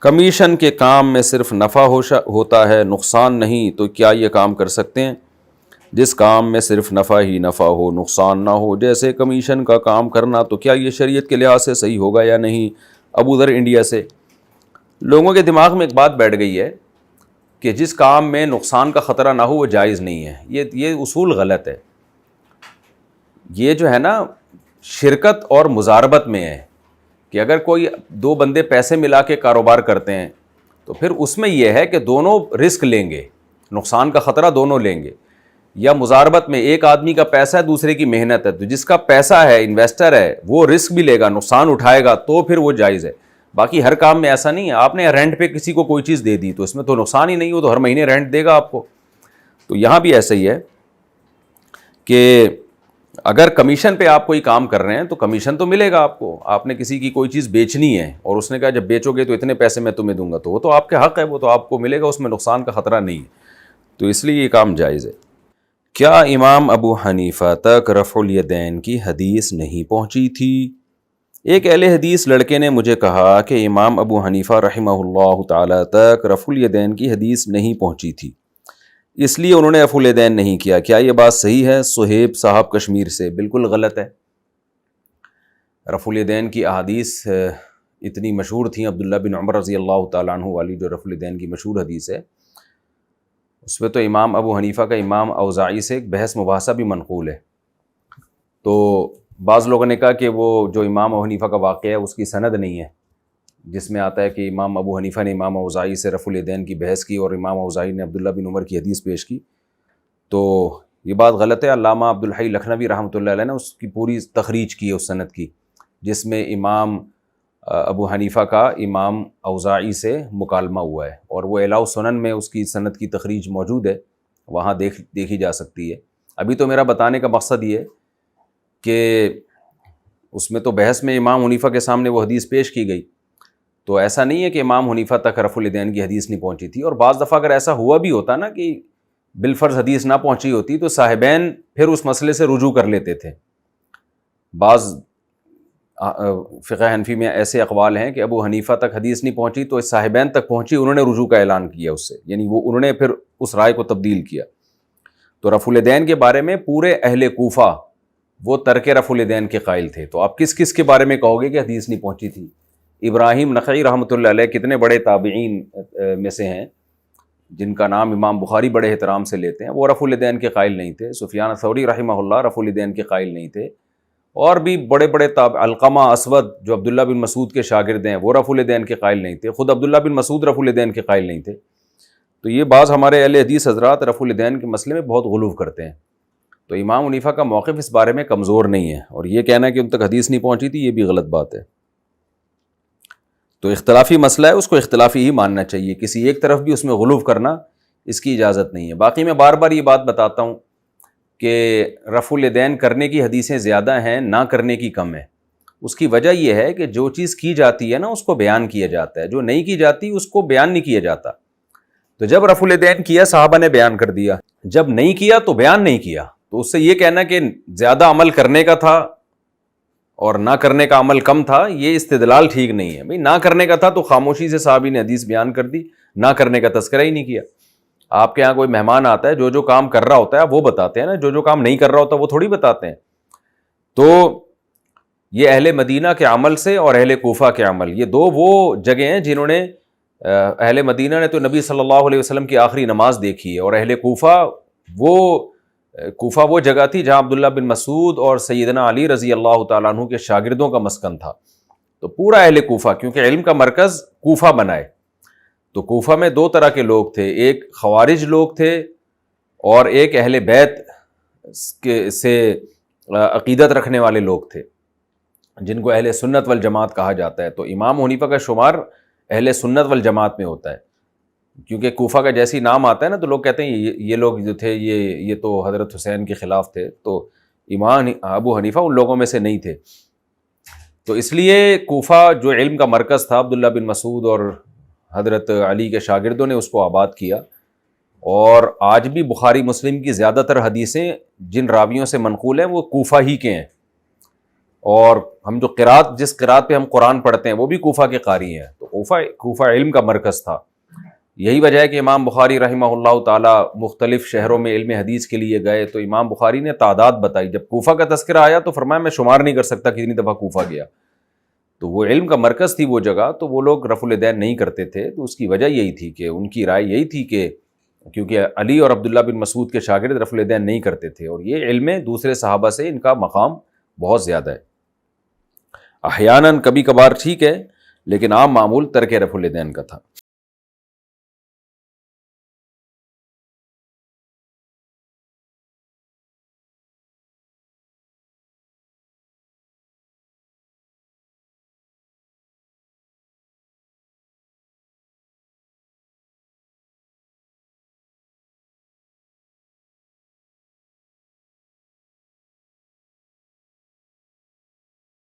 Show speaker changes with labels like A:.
A: Commission کے کام میں صرف نفع ہوتا ہے، نقصان نہیں، تو کیا یہ کام کر سکتے ہیں؟ جس کام میں صرف نفع ہی نفع ہو، نقصان نہ ہو، جیسے کمیشن کا کام کرنا، تو کیا یہ شریعت کے لحاظ سے صحیح ہوگا یا نہیں؟ ابو ذر انڈیا سے۔ لوگوں کے دماغ میں ایک بات بیٹھ گئی ہے کہ جس کام میں نقصان کا خطرہ نہ ہو وہ جائز نہیں ہے۔ یہ اصول غلط ہے۔ یہ جو ہے نا شرکت اور مزاربت میں ہے کہ اگر کوئی دو بندے پیسے ملا کے کاروبار کرتے ہیں تو پھر اس میں یہ ہے کہ دونوں رسک لیں گے، نقصان کا خطرہ دونوں لیں گے۔ یا مزاربت میں ایک آدمی کا پیسہ ہے، دوسرے کی محنت ہے، تو جس کا پیسہ ہے، انویسٹر ہے، وہ رسک بھی لے گا، نقصان اٹھائے گا، تو پھر وہ جائز ہے۔ باقی ہر کام میں ایسا نہیں ہے۔ آپ نے رینٹ پہ کسی کو کوئی چیز دے دی تو اس میں تو نقصان ہی نہیں ہو، تو ہر مہینے رینٹ دے گا آپ کو۔ تو یہاں بھی ایسا ہی ہے کہ اگر کمیشن پہ آپ کوئی کام کر رہے ہیں تو کمیشن تو ملے گا آپ کو۔ آپ نے کسی کی کوئی چیز بیچنی ہے اور اس نے کہا جب بیچو گے تو اتنے پیسے میں تمہیں دوں گا، تو وہ تو آپ کے حق ہے، وہ تو آپ کو ملے گا، اس میں نقصان کا خطرہ نہیں ہے، تو اس لیے یہ کام جائز ہے۔ کیا امام ابو حنیفہ تک رفع الیدین کی حدیث نہیں پہنچی تھی؟ ایک اہل حدیث لڑکے نے مجھے کہا کہ امام ابو حنیفہ رحمہ اللہ تعالی تک رفع الیدین کی حدیث نہیں پہنچی تھی، اس لیے انہوں نے رفع الیدین نہیں کیا۔ کیا یہ بات صحیح ہے؟ صہیب صاحب کشمیر سے۔ بالکل غلط ہے۔ رفع الیدین کی احادیث اتنی مشہور تھیں، عبداللہ بن عمر رضی اللہ تعالیٰ عنہ والی جو رفع الیدین کی مشہور حدیث ہے، اس پہ تو امام ابو حنیفہ کا امام اوزاعی سے ایک بحث مباحثہ بھی منقول ہے۔ تو بعض لوگوں نے کہا کہ وہ جو امام ابو حنیفہ کا واقعہ ہے اس کی سند نہیں ہے، جس میں آتا ہے کہ امام ابو حنیفہ نے امام اوزاعی سے رفع الیدین کی بحث کی اور امام اوزاعی نے عبداللہ بن عمر کی حدیث پیش کی، تو یہ بات غلط ہے۔ علامہ عبدالحی لکھنوی رحمۃ اللہ علیہ نے اس کی پوری تخریج کی ہے اس سند کی، جس میں امام ابو حنیفہ کا امام اوزاعی سے مکالمہ ہوا ہے، اور وہ اعلاء السنن میں اس کی سند کی تخریج موجود ہے، وہاں دیکھی جا سکتی ہے۔ ابھی تو میرا بتانے کا مقصد یہ ہے کہ اس میں تو بحث میں امام حنیفہ کے سامنے وہ حدیث پیش کی گئی، تو ایسا نہیں ہے کہ امام حنیفہ تک رفع الیدین کی حدیث نہیں پہنچی تھی۔ اور بعض دفعہ اگر ایسا ہوا بھی ہوتا نا کہ بالفرض حدیث نہ پہنچی ہوتی تو صاحبین پھر اس مسئلے سے رجوع کر لیتے تھے۔ بعض فقہ حنفی میں ایسے اقوال ہیں کہ ابو حنیفہ تک حدیث نہیں پہنچی تو اس صاحبین تک پہنچی، انہوں نے رجوع کا اعلان کیا اس سے، یعنی وہ انہوں نے پھر اس رائے کو تبدیل کیا۔ تو رفع الیدین کے بارے میں پورے اہل کوفہ وہ ترک رفع الیدین کے قائل تھے۔ تو آپ کس کس کے بارے میں کہو گے کہ حدیث نہیں پہنچی تھی؟ ابراہیم نخعی رحمۃ اللہ علیہ کتنے بڑے تابعین میں سے ہیں جن کا نام امام بخاری بڑے احترام سے لیتے ہیں، وہ رفع الیدین کے قائل نہیں تھے۔ سفیان ثوری رحمہ اللہ رفع الیدین کے قائل نہیں تھے، اور بھی بڑے بڑے علقمہ اسود جو عبداللہ بن مسعود کے شاگرد ہیں وہ رفع الیدین کے قائل نہیں تھے، خود عبداللہ بن مسعود رفع الیدین کے قائل نہیں تھے۔ تو یہ بعض ہمارے اہل حدیث حضرات رفع الیدین کے مسئلے میں بہت غلو کرتے ہیں۔ تو امام حنیفہ کا موقف اس بارے میں کمزور نہیں ہے، اور یہ کہنا کہ ان تک حدیث نہیں پہنچی تھی یہ بھی غلط بات ہے۔ تو اختلافی مسئلہ ہے، اس کو اختلافی ہی ماننا چاہیے، کسی ایک طرف بھی اس میں غلو کرنا اس کی اجازت نہیں ہے۔ باقی میں بار بار یہ بات بتاتا ہوں کہ رفع الیدین کرنے کی حدیثیں زیادہ ہیں، نہ کرنے کی کم ہے۔ اس کی وجہ یہ ہے کہ جو چیز کی جاتی ہے نا اس کو بیان کیا جاتا ہے، جو نہیں کی جاتی اس کو بیان نہیں کیا جاتا۔ تو جب رفع الیدین کیا صحابہ نے بیان کر دیا، جب نہیں کیا تو بیان نہیں کیا۔ تو اس سے یہ کہنا کہ زیادہ عمل کرنے کا تھا اور نہ کرنے کا عمل کم تھا، یہ استدلال ٹھیک نہیں ہے۔ بھئی نہ کرنے کا تھا تو خاموشی سے صحابی نے حدیث بیان کر دی، نہ کرنے کا تذکرہ ہی نہیں کیا۔ آپ کے ہاں کوئی مہمان آتا ہے، جو جو کام کر رہا ہوتا ہے وہ بتاتے ہیں نا، جو جو کام نہیں کر رہا ہوتا وہ تھوڑی بتاتے ہیں۔ تو یہ اہل مدینہ کے عمل سے اور اہل کوفہ کے عمل، یہ دو وہ جگہ ہیں جنہوں نے، اہل مدینہ نے تو نبی صلی اللہ علیہ وسلم کی آخری نماز دیکھی ہے، اور اہل کوفہ وہ جگہ تھی جہاں عبداللہ بن مسعود اور سیدنا علی رضی اللہ تعالیٰ عنہ کے شاگردوں کا مسکن تھا۔ تو پورا اہل کوفہ، کیونکہ علم کا مرکز کوفہ بنائے، تو کوفہ میں دو طرح کے لوگ تھے، ایک خوارج لوگ تھے اور ایک اہل بیت سے عقیدت رکھنے والے لوگ تھے جن کو اہل سنت والجماعت کہا جاتا ہے۔ تو امام حنیفہ کا شمار اہل سنت والجماعت میں ہوتا ہے، کیونکہ کوفہ کا جیسی نام آتا ہے نا تو لوگ کہتے ہیں یہ لوگ جو تھے یہ تو حضرت حسین کے خلاف تھے، تو امام ابو حنیفہ ان لوگوں میں سے نہیں تھے۔ تو اس لیے کوفہ جو علم کا مرکز تھا، عبداللہ بن مسعود اور حضرت علی کے شاگردوں نے اس کو آباد کیا، اور آج بھی بخاری مسلم کی زیادہ تر حدیثیں جن راویوں سے منقول ہیں وہ کوفہ ہی کے ہیں، اور ہم جو جس قرات پہ ہم قرآن پڑھتے ہیں وہ بھی کوفہ کے قاری ہیں۔ تو کوفہ علم کا مرکز تھا. یہی وجہ ہے کہ امام بخاری رحمہ اللہ تعالیٰ مختلف شہروں میں علم حدیث کے لیے گئے تو امام بخاری نے تعداد بتائی. جب کوفہ کا تذکرہ آیا تو فرمایا میں شمار نہیں کر سکتا کتنی دفعہ کوفہ گیا. تو وہ علم کا مرکز تھی وہ جگہ, تو وہ لوگ رفع الیدین نہیں کرتے تھے. تو اس کی وجہ یہی تھی کہ ان کی رائے یہی تھی کہ کیونکہ علی اور عبداللہ بن مسعود کے شاگرد رفع الیدین نہیں کرتے تھے, اور یہ علم دوسرے صحابہ سے ان کا مقام بہت زیادہ ہے. احیاناً کبھی کبھار ٹھیک ہے, لیکن عام معمول ترک رفع الیدین کا تھا.